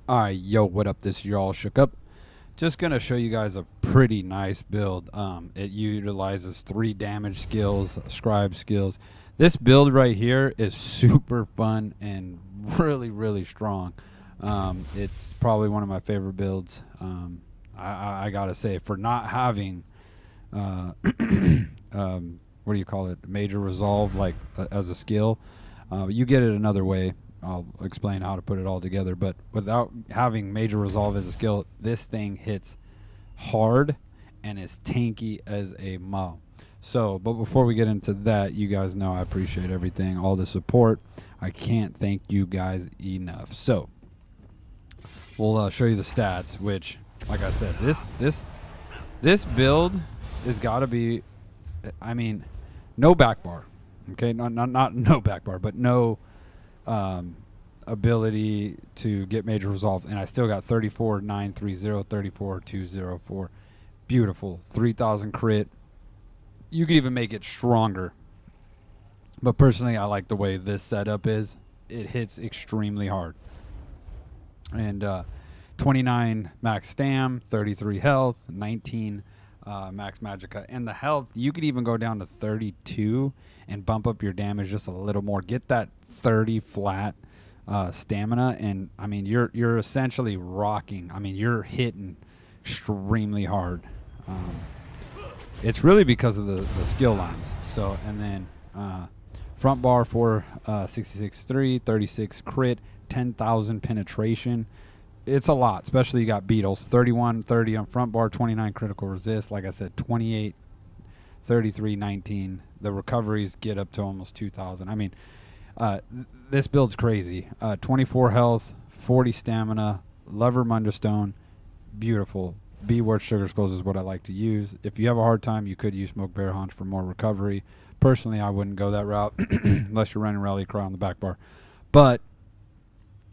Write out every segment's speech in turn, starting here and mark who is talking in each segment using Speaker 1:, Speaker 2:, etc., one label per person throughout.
Speaker 1: Alright, yo, what up? This is your all shook up. Just gonna show you guys a pretty nice build. It utilizes 3 damage skills, scribe skills. This build right here is super fun and really strong. It's probably one of my favorite builds. I gotta say, for not having what do you call it? Major resolve as a skill. You get it another way. I'll explain how to put it all together. But without having major resolve as a skill, this thing hits hard and is tanky as a mall. So, but before we get into that, you guys know I appreciate everything, all the support. I can't thank you guys enough. So, we'll show you the stats. Which, like I said, this build has got to be. I mean, no back bar. Okay, not no back bar, but no ability to get major resolve, and I still got 34,930, 34,204. Beautiful. 3,000 crit. You could even make it stronger. But personally, I like the way this setup is. It hits extremely hard. And 29 max stam, 33 health, 19 max magicka. And the health, you could even go down to 32 and bump up your damage just a little more. Get that 30 flat stamina, and I mean you're essentially rocking. I mean you're hitting extremely hard. It's really because of the skill lines. So, and then front bar for 66.3, 36 crit, 10,000 penetration. It's a lot, especially you got beetles. 31.30 on front bar, 29 critical resist. Like I said, 28, 33, 19. The recoveries get up to almost 2,000. I mean, this build's crazy. 24 health, 40 stamina, lever Mundastone. Beautiful. B-word sugar skulls is what I like to use. If you have a hard time, you could use smoke bear haunch for more recovery. Personally, I wouldn't go that route unless you're running rally cry on the back bar. But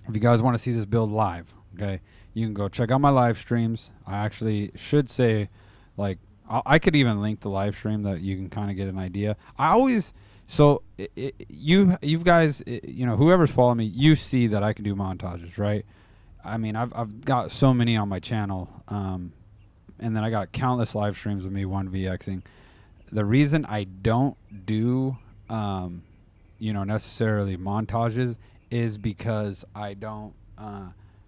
Speaker 1: if you guys want to see this build live, okay, you can go check out my live streams. I actually should say, like, I could even link the live stream that you can kind of get an idea. I always, so you guys, you know, whoever's following me, you see that I can do montages, right? I mean, I've got so many on my channel, and then I got countless live streams of me 1vxing. The reason I don't do, you know, necessarily montages is because I don't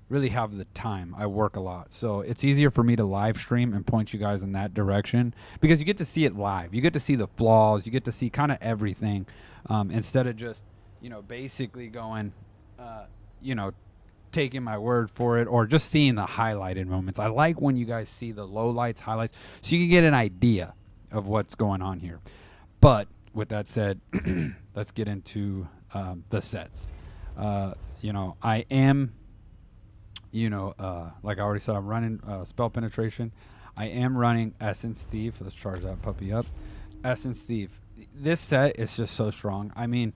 Speaker 1: really have the time. I work a lot. So it's easier for me to live stream and point you guys in that direction because you get to see it live. You get to see the flaws. You get to see kind of everything instead of just, you know, basically going, you know, taking my word for it or just seeing the highlighted moments. I like when you guys see the lowlights, highlights, so you can get an idea of what's going on here. But with that said, let's get into the sets. You know, I am, you know, like I already said, I'm running spell penetration. I am running Essence Thief. Let's charge that puppy up. Essence Thief. This set is just so strong. I mean,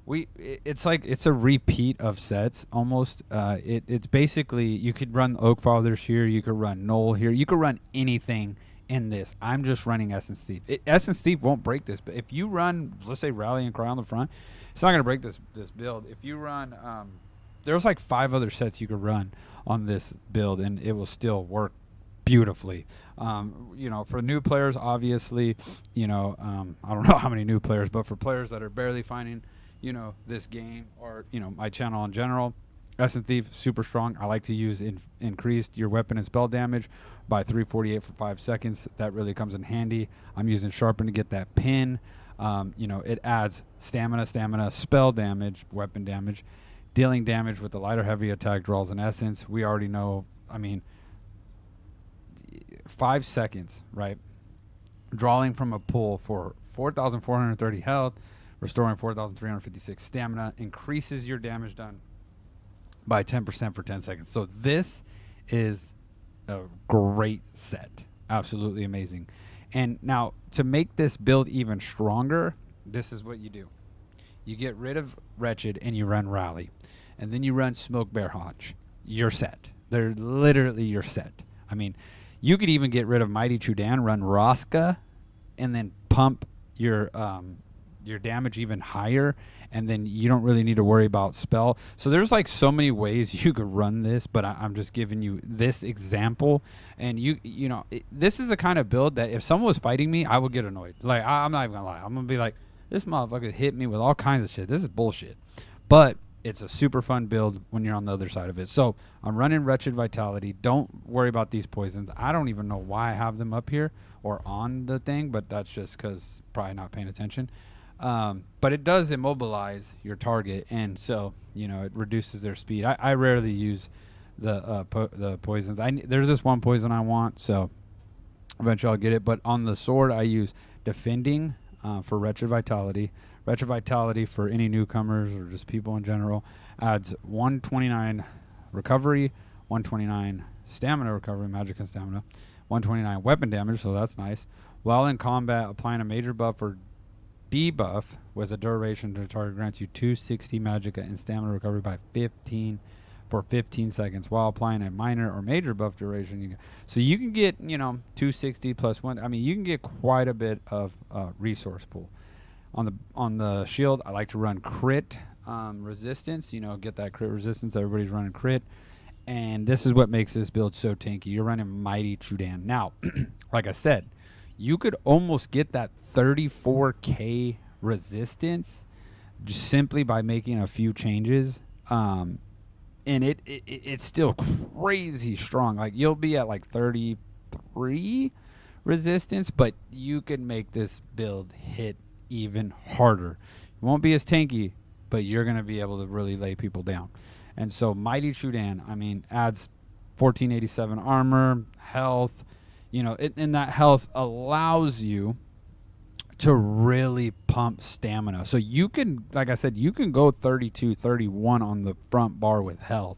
Speaker 1: it's like it's a repeat of sets almost. It's basically, you could run Oak Fathers here, you could run Knoll here, you could run anything in this. I'm just running Essence Thief. Essence Thief won't break this, but if you run, let's say Rally and Cry on the front, it's not going to break this build. If you run, there's like 5 other sets you could run on this build, and it will still work beautifully. You know, for new players, obviously, you know, I don't know how many new players, but for players that are barely finding, you know, this game or, you know, my channel in general, Essence Thief, super strong. I like to use increased your weapon and spell damage by 348 for 5 seconds. That really comes in handy. I'm using Sharpen to get that pin. You know, it adds stamina, spell damage, weapon damage, dealing damage with the light or heavy attack draws an essence. We already know, I mean, 5 seconds, right? Drawing from a pool for 4,430 health, restoring 4,356 stamina, increases your damage done by 10% for 10 seconds. So this is a great set. Absolutely amazing. And now, to make this build even stronger, this is what you do. You get rid of Wretched and you run Rally. And then you run Smoke Bear Haunch. You're set. They're literally your set. I mean, you could even get rid of Mighty Chudan, run Roska, and then pump your your damage even higher, and then you don't really need to worry about spell. So there's like so many ways you could run this, but I'm just giving you this example. And you know, this is the kind of build that if someone was fighting me, I would get annoyed. Like I'm not even gonna lie, I'm gonna be like, this motherfucker hit me with all kinds of shit. This is bullshit. But it's a super fun build when you're on the other side of it. So I'm running Wretched Vitality. Don't worry about these poisons. I don't even know why I have them up here or on the thing, but that's just because probably not paying attention. But it does immobilize your target, and so you know it reduces their speed. I rarely use the poisons. There's this one poison I want, so eventually I'll get it. But on the sword, I use Defending for Wretched Vitality. Wretched Vitality for any newcomers or just people in general adds 129 recovery, 129 stamina recovery, magic and stamina, 129 weapon damage, so that's nice. While in combat, applying a major buff or debuff with a duration to target grants you 260 magic and stamina recovery by 15 for 15 seconds. While applying a minor or major buff duration, so you can get 260 plus 1. I mean, you can get quite a bit of resource pool. On the shield, I like to run crit resistance. Get that crit resistance. Everybody's running crit, and this is what makes this build so tanky. You're running Mighty Chudan. Now, like I said, you could almost get that 34k resistance just simply by making a few changes. And it's still crazy strong. Like you'll be at like 33 resistance, but you can make this build hit even harder. It won't be as tanky, but you're going to be able to really lay people down. And so Mighty Chudan, I mean, adds 1487 armor, health, and that health allows you to really pump stamina. So you can, like I said, you can go 32, 31 on the front bar with health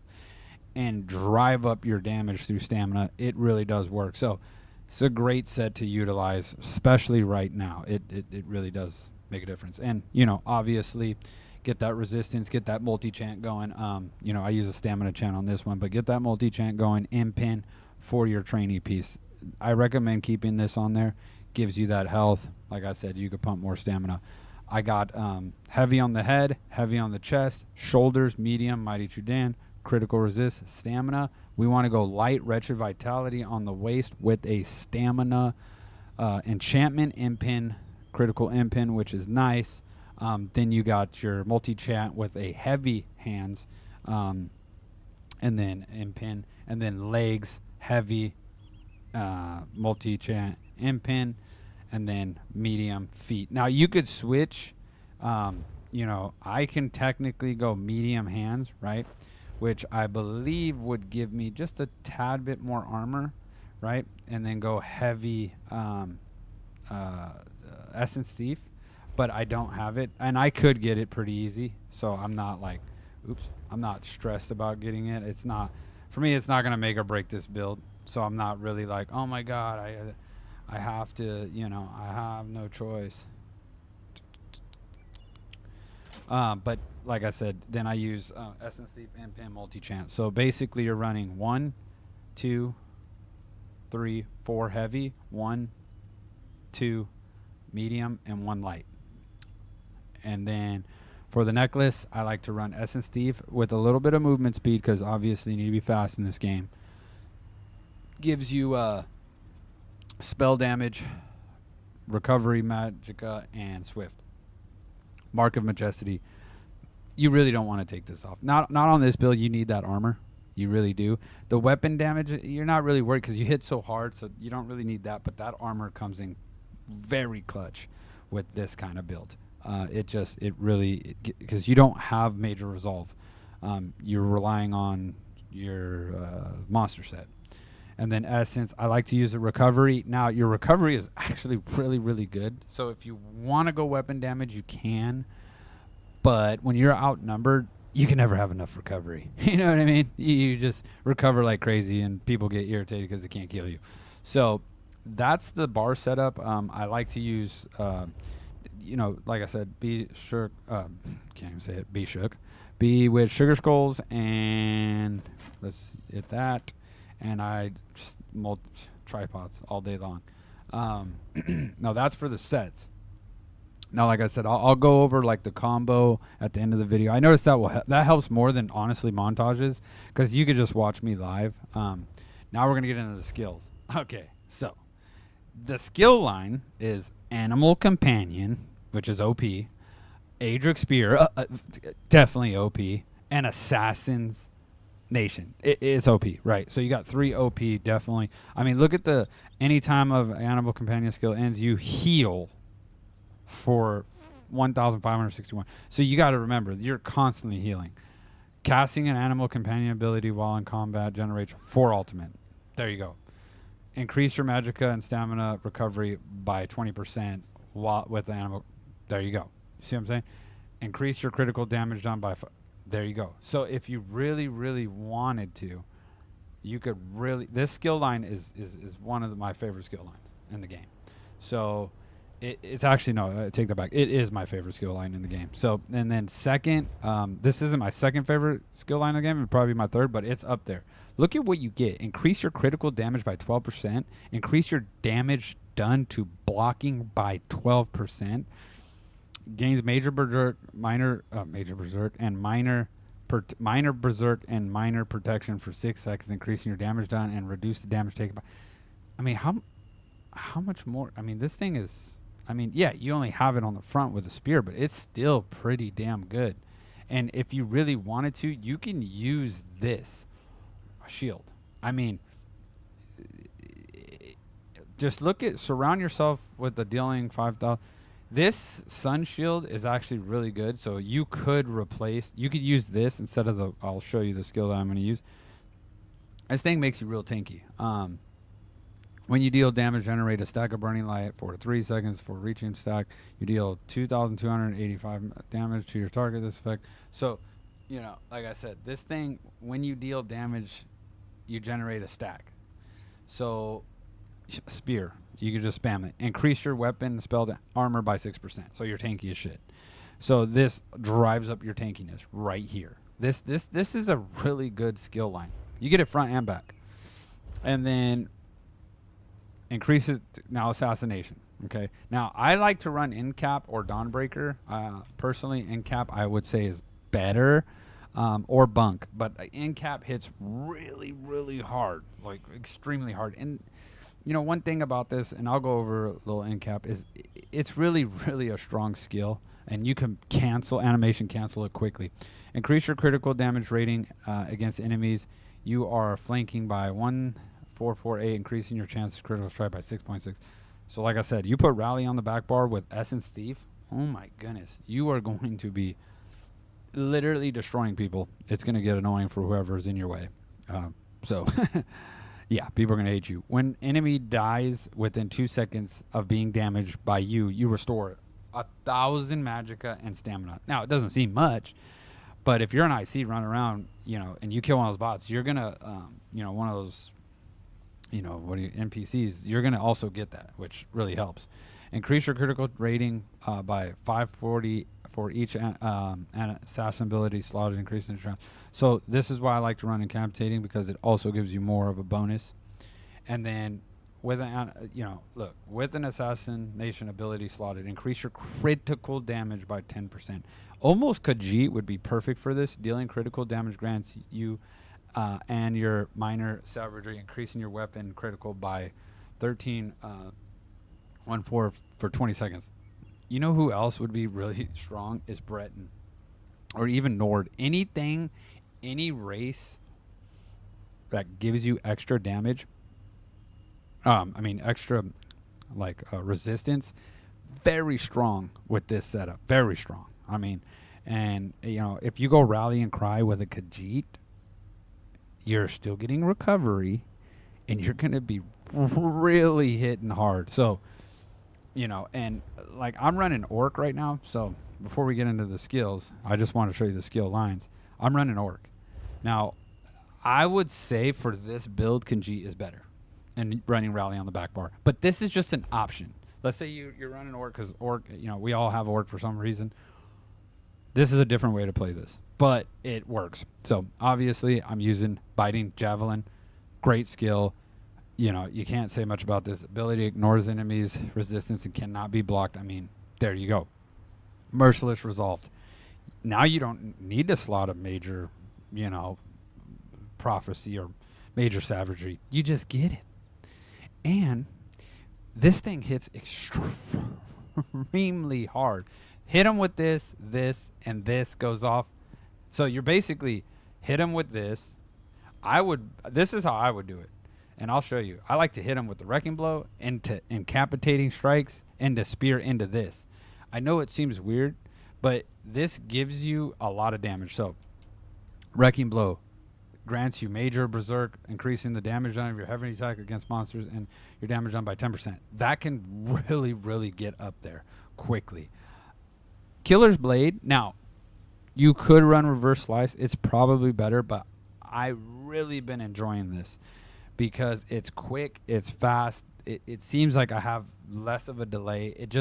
Speaker 1: and drive up your damage through stamina. It really does work. So it's a great set to utilize, especially right now. It really does make a difference. And, obviously get that resistance, get that multi-chant going. I use a stamina chant on this one, but get that multi-chant going in pin for your trainee piece. I recommend keeping this on there. Gives you that health. Like I said, you could pump more stamina. I got heavy on the head, heavy on the chest, shoulders, medium, Mighty Chudan, critical resist, stamina. We want to go light, Wretched Vitality on the waist with a stamina enchantment impin, critical impin, which is nice. Then you got your multi-chant with a heavy hands, and then impin, and then legs, heavy, multi-chant impin, and then medium feet. Now you could switch. I can technically go medium hands, right? Which I believe would give me just a tad bit more armor, right? And then go heavy Essence Thief, but I don't have it. And I could get it pretty easy, so I'm not like, I'm not stressed about getting it. It's not, for me, it's not going to make or break this build. So I'm not really like, oh my God, I have to, I have no choice. But like I said, then I use Essence Thief and Pin multi-chant. So basically you're running 1, 2, 3, 4 heavy, 1, 2 medium, and 1 light. And then for the necklace, I like to run Essence Thief with a little bit of movement speed because obviously you need to be fast in this game. Gives you spell damage, recovery, magicka, and swift. Mark of Majesty. You really don't want to take this off. Not on this build. You need that armor. You really do. The weapon damage, you're not really worried because you hit so hard, so you don't really need that. But that armor comes in very clutch with this kind of build. Because you don't have major resolve. You're relying on your monster set. And then Essence, I like to use the recovery. Now, your recovery is actually really, really good. So if you want to go weapon damage, you can. But when you're outnumbered, you can never have enough recovery. You know what I mean? You just recover like crazy, and people get irritated because they can't kill you. So that's the bar setup. I like to use, like I said, can't even say it, be shook. Be with Sugar Skulls, and let's hit that. And I just tripods all day long. Now that's for the sets. Now, like I said, I'll go over like the combo at the end of the video. I noticed that that helps more than honestly montages, because you could just watch me live. Now we're gonna get into the skills. Okay, so the skill line is Animal Companion, which is OP, Adric Spear, definitely OP, and Assassin's Nation. It's OP, right? So you got 3 OP, definitely. I mean, look at the anytime of Animal Companion skill ends, you heal for 1,561. So you got to remember, you're constantly healing. Casting an Animal Companion ability while in combat generates 4 ultimate. There you go. Increase your magicka and stamina recovery by 20% while with the animal. There you go. See what I'm saying? Increase your critical damage done by. There you go. So if you really, really wanted to, you could really. This skill line is one of my favorite skill lines in the game. So it's actually, no, I take that back. It is my favorite skill line in the game. So, and then second, this isn't my second favorite skill line in the game. It'd probably be my third, but it's up there. Look at what you get. Increase your critical damage by 12%. Increase your damage done to blocking by 12%. Gains major berserk, minor berserk, and minor berserk and minor protection for 6 seconds, increasing your damage done and reduce the damage taken by. I mean, how much more? I mean, this thing is. I mean, yeah, you only have it on the front with a spear, but it's still pretty damn good. And if you really wanted to, you can use this shield. I mean, just surround yourself with the dealing 5,000. This sun shield is actually really good. So you could use this instead of I'll show you the skill that I'm going to use. This thing makes you real tanky. When you deal damage, generate a stack of burning light for 3 seconds for reaching stack. You deal 2,285 damage to your target. This effect. So, like I said, this thing, when you deal damage, you generate a stack. So, spear, you can just spam it. Increase your weapon and spell armor by 6%. So you're tanky as shit. So this drives up your tankiness right here. This is a really good skill line. You get it front and back, and then. Increases now assassination. Okay. Now I like to run Incap or Dawnbreaker. Personally, Incap I would say is better, or Bunk. But Incap hits really, really hard, like extremely hard. And one thing about this, and I'll go over a little Incap, is it's really, really a strong skill, and you can cancel it quickly. Increase your critical damage rating against enemies. You are flanking by 448, increasing your chance of critical strike by 6.6. So like I said, you put Rally on the back bar with Essence Thief, oh my goodness, you are going to be literally destroying people. It's going to get annoying for whoever's in your way. So yeah, people are going to hate you. When enemy dies within 2 seconds of being damaged by you, you restore 1,000 magicka and stamina. Now it doesn't seem much, but if you're an IC running around, and you kill one of those bots, you're going to, one of those NPCs, you're going to also get that, which really helps. Increase your critical rating by 540 for each assassin ability slotted, increasing the chance. So this is why I like to run incapacitating, because it also gives you more of a bonus. And then with with an assassination ability slotted, increase your critical damage by 10%. Almost Khajiit would be perfect for this. Dealing critical damage grants you and your minor savagery, increasing your weapon critical by 13.14 for 20 seconds. You know who else would be really strong is Breton, or even Nord. Any race that gives you extra damage. Extra resistance. Very strong with this setup. Very strong. And if you go rally and cry with a Khajiit, you're still getting recovery, and you're going to be really hitting hard. So, and I'm running Orc right now. So before we get into the skills, I just want to show you the skill lines. I'm running Orc. Now, I would say for this build, Khajiit is better and running Rally on the back bar. But this is just an option. Let's say you're running Orc because Orc, we all have Orc for some reason. This is a different way to play this, but it works. So obviously I'm using Biting Javelin. Great skill. You can't say much about this. Ability ignores enemies' resistance and cannot be blocked. There you go. Merciless resolved. Now you don't need to slot a major, you know, prophecy or major savagery. You just get it. And this thing hits extremely hard. Hit him with this, and this goes off. So you're basically hit him with this. This is how I would do it. And I'll show you. I like to hit him with the wrecking blow into incapacitating strikes and to spear into this. I know it seems weird, but this gives you a lot of damage. So wrecking blow grants you major berserk, increasing the damage done of your heavy attack against monsters and your damage done by 10%. That can really, really get up there quickly. Killer's Blade. Now, you could run reverse slice. It's probably better, but I really been enjoying this because it's quick, it's fast. It seems like I have less of a delay. It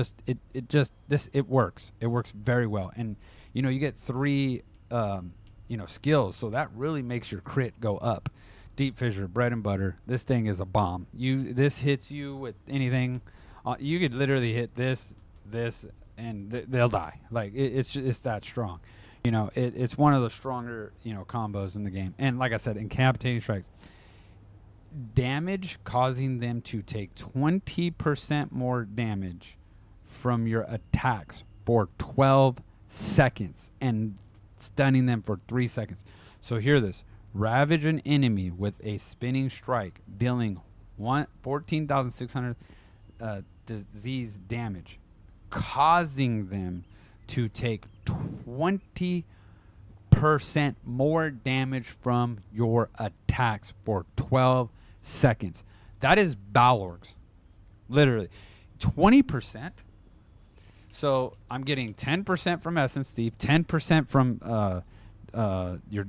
Speaker 1: works. It works very well. And you get 3 skills, so that really makes your crit go up. Deep fissure, bread and butter. This thing is a bomb. This hits you with anything. You could literally hit this, and they'll die. Like it's that strong. It's one of the stronger combos in the game. And like I said, incapacitating strikes. Damage causing them to take 20% more damage from your attacks for 12 seconds and stunning them for 3 seconds. So hear this. Ravage an enemy with a spinning strike, dealing 14,600 disease damage, causing them to take 20% more damage from your attacks for 12 seconds. That is Balorg's. Literally. 20%. So I'm getting 10% from Essence Thief, 10% from your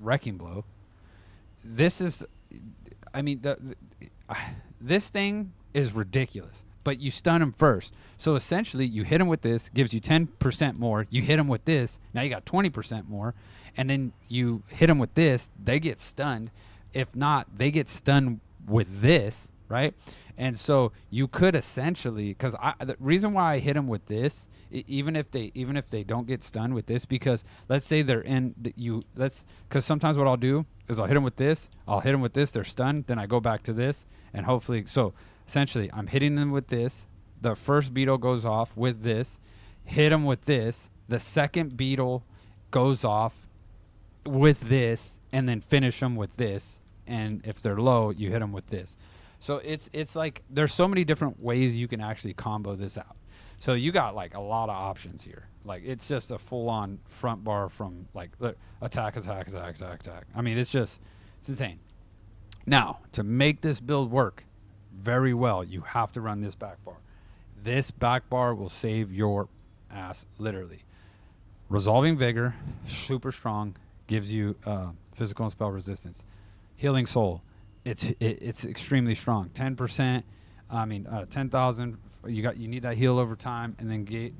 Speaker 1: Wrecking Blow. This is, this thing is ridiculous. But you stun him first. So essentially, you hit him with this, gives you 10% more. You hit him with this, now you got 20% more. And then you hit him with this, they get stunned. If not, they get stunned with this, right? And so you could essentially, because the reason why I hit them with this, even if they don't get stunned with this, because let's say they're in because sometimes what I'll do is I'll hit them with this, they're stunned, then I go back to this, and hopefully, so essentially I'm hitting them with this, the first beetle goes off with this, hit them with this, the second beetle goes off with this, and then finish them with this, and if they're low, you hit them with this. So it's like there's so many different ways you can actually combo this out. So you got like a lot of options here. Like it's just a full-on front bar from like attack. I mean, it's insane. Now, to make this build work very well, you have to run this back bar. This back bar will save your ass, literally. Resolving Vigor, super strong, gives you physical and spell resistance. Healing Soul. It's extremely strong. 10%. 10,000. You need that heal over time, and then gray.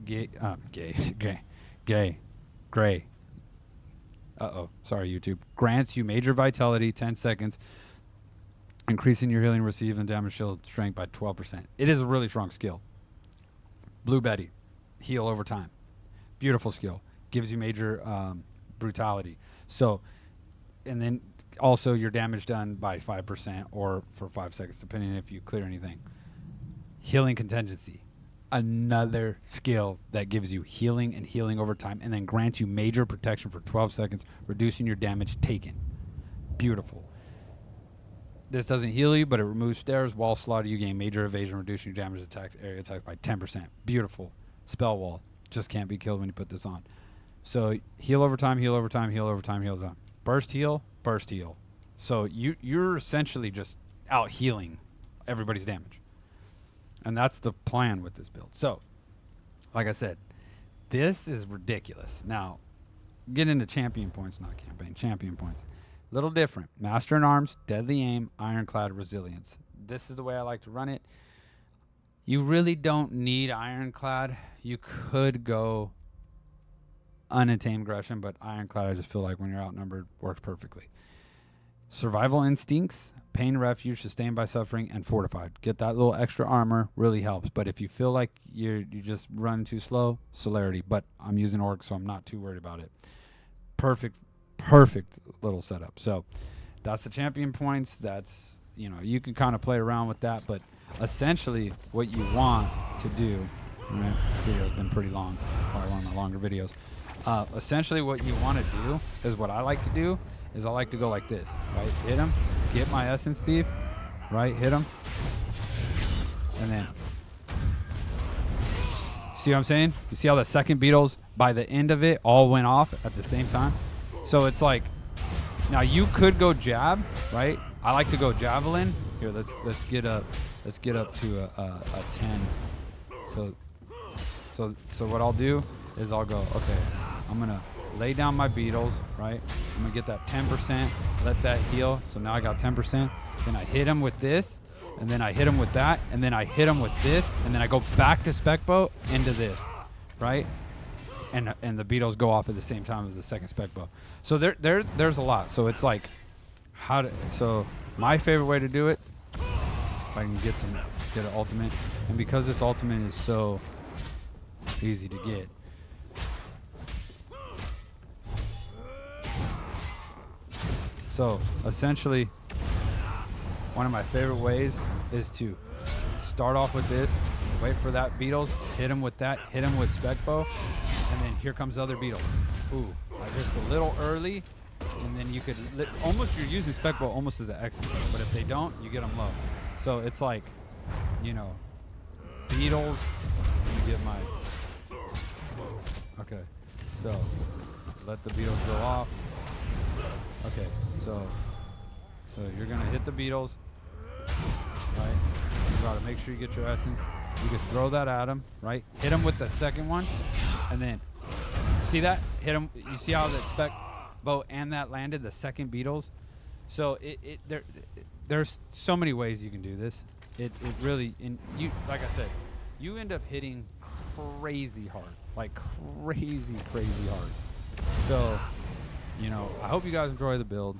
Speaker 1: Sorry, YouTube. Grants you major vitality, 10 seconds, increasing your healing receive and damage shield strength by 12%. It is a really strong skill. Blue Betty, heal over time. Beautiful skill. Gives you major brutality. So, and then also your damage done by 5% or for 5 seconds, depending if you clear anything. Healing Contingency. Another skill that gives you healing and healing over time, and then grants you major protection for 12 seconds, reducing your damage taken. Beautiful. This doesn't heal you, but it removes stairs. While slotted, you gain major evasion, reducing your damage area attacks by 10%. Beautiful. Spell wall. Just can't be killed when you put this on. So heal over time, heal over time, heal over time, heal over time. Burst heal. So you're essentially just out healing everybody's damage. And that's the plan with this build. So, like I said, this is ridiculous. Now, get into champion points, not campaign, champion points. Little different. Master in Arms, Deadly Aim, Ironclad, Resilience. This is the way I like to run it. You really don't need Ironclad. You could go Untamed Aggression, but Ironclad, I just feel like when you're outnumbered, works perfectly. Survival Instincts, Pain, Refuge, Sustained by Suffering, and Fortified. Get that little extra armor, really helps. But if you feel like you just run too slow, Celerity. But I'm using Orc, so I'm not too worried about it. Perfect little setup. So that's the champion points. That's, you know, you can kind of play around with that. But essentially what you want to do, right? Video's been pretty long, probably one of my longer videos. Essentially what you want to do is what I like to do is I like to go like this, right? Hit him, get my Essence Thief, right? Hit him, and then, see what I'm saying? You see how the second beetles, by the end of it, all went off at the same time? So it's like, now you could go jab, right? I like to go javelin. Here, let's get up to a 10. So what I'll do is I'll go, okay, I'm gonna lay down my beetles, right? I'm gonna get that 10%, let that heal. So now I got 10%. Then I hit him with this, and then I hit him with that, and then I hit him with this, and then I go back to spec bow into this, right? And the beetles go off at the same time as the second spec bow. So there's a lot. So it's like, so my favorite way to do it, if I can get an ultimate, and because this ultimate is so easy to get. So essentially, one of my favorite ways is to start off with this, wait for that beetles, hit him with that, hit him with spec bow, and then here comes other beetles. Ooh, just a little early, and then you could almost, you're using spec bow almost as an exit, but if they don't, you get them low. So it's like, you know, beetles. Let me get my. Okay, so let the beetles go off. Okay, so you're gonna hit the beetles, right? You gotta make sure you get your essence. You can throw that at them, right? Hit them with the second one, and then see that? Hit them. You see how that spec bow and that landed the second beetles? So there's so many ways you can do this. It really, you like I said, you end up hitting crazy hard, like crazy hard. So, you know, I hope you guys enjoy the build.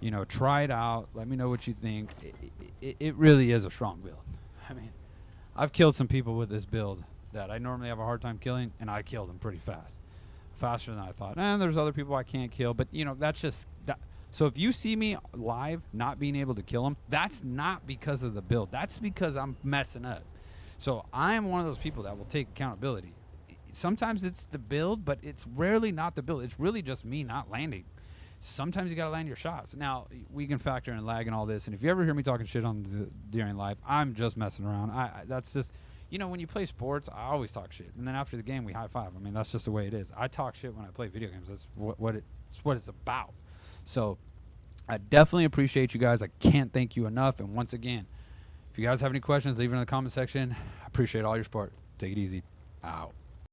Speaker 1: You know, try it out. Let me know what you think. It really is a strong build. I mean, I've killed some people with this build that I normally have a hard time killing, and I killed them pretty fast. Faster than I thought. And there's other people I can't kill, but, you know, that's just... So if you see me live not being able to kill them, that's not because of the build. That's because I'm messing up. So I am one of those people that will take accountability. Sometimes it's the build, but it's rarely not the build. It's really just me not landing. Sometimes you got to land your shots. Now, we can factor in lag and all this. And if you ever hear me talking shit during live, I'm just messing around. That's just, you know, when you play sports, I always talk shit. And then after the game, we high five. I mean, that's just the way it is. I talk shit when I play video games. That's what it's about. So I definitely appreciate you guys. I can't thank you enough. And once again, if you guys have any questions, leave it in the comment section. I appreciate all your support. Take it easy. Out.